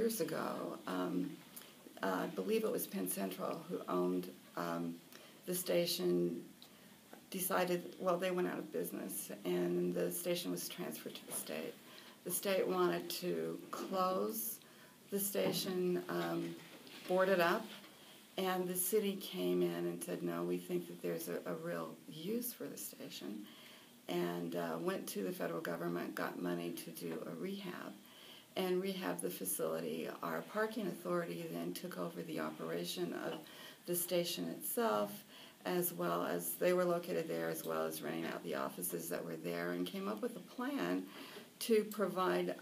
years ago, I believe it was Penn Central who owned the station, decided, well, they went out of business, and the station was transferred to the state. The state wanted to close the station, board it up, and the city came in and said, no, we think that there's a real use for the station, and went to the federal government, got money to do a rehab, and rehab the facility. Our parking authority then took over the operation of the station itself, as well as they were located there, as well as renting out the offices that were there, and came up with a plan to provide,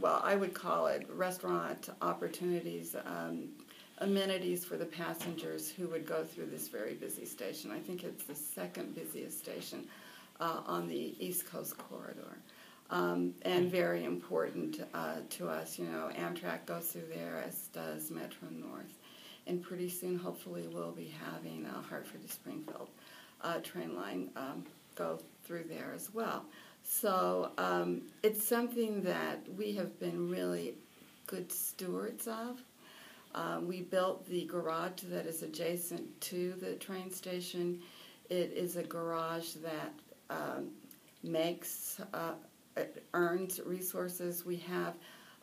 well, I would call it restaurant opportunities, amenities for the passengers who would go through this very busy station. I think it's the second busiest station on the East Coast corridor. And very important to us. You know, Amtrak goes through there, as does Metro North. And pretty soon, hopefully, we'll be having a Hartford to Springfield train line go through there as well. So it's something that we have been really good stewards of. We built the garage that is adjacent to the train station. It is a garage that earns resources. We have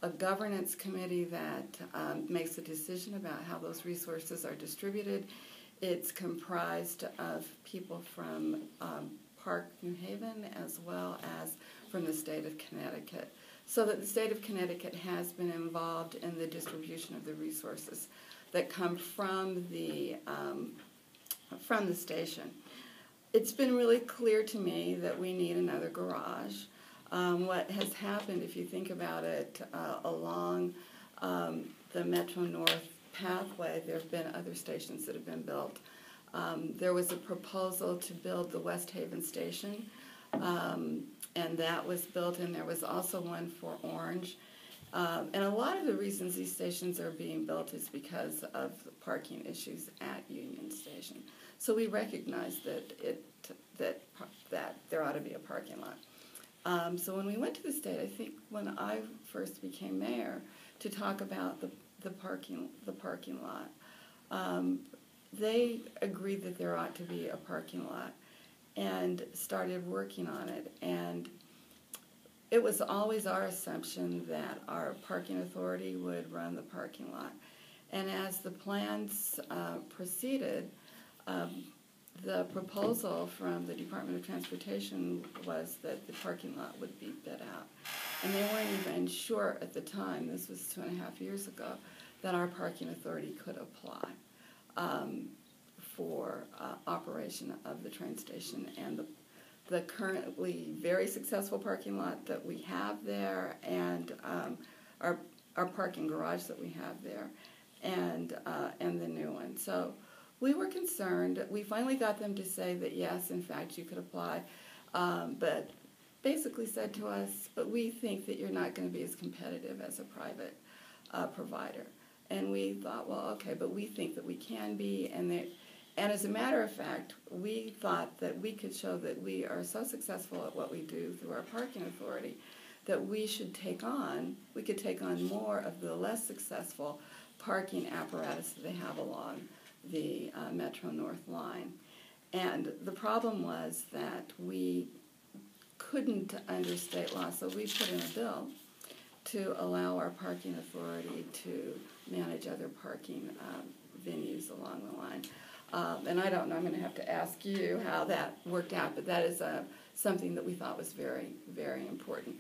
a governance committee that makes a decision about how those resources are distributed. It's comprised of people from Park, New Haven, as well as from the state of Connecticut, so that the state of Connecticut has been involved in the distribution of the resources that come from the station. It's been really clear to me that we need another garage. What has happened, if you think about it, along the Metro North pathway, there have been other stations that have been built. There was a proposal to build the West Haven station, and that was built, and there was also one for Orange. And a lot of the reasons these stations are being built is because of the parking issues at Union Station. So we recognize that there ought to be a parking lot. So when we went to the state, I think when I first became mayor, to talk about the parking lot, they agreed that there ought to be a parking lot and started working on it. And it was always our assumption that our parking authority would run the parking lot. And as the plans proceeded, the proposal from the Department of Transportation was that the parking lot would be bid out. And they weren't even sure at the time, this was 2.5 years ago, that our parking authority could apply for operation of the train station. And the currently very successful parking lot that we have there, and our parking garage that we have there, and the new one. So we were concerned. We finally got them to say that yes, in fact, you could apply, but basically said to us, but we think that you're not going to be as competitive as a private provider. And we thought, well, okay, but we think that we can be, and as a matter of fact, we thought that we could show that we are so successful at what we do through our parking authority that we could take on more of the less successful parking apparatus that they have along the Metro North line. And the problem was that we couldn't under state law, so we put in a bill to allow our parking authority to manage other parking venues along the line. And I don't know, I'm going to have to ask you how that worked out, but that is something that we thought was very, very important.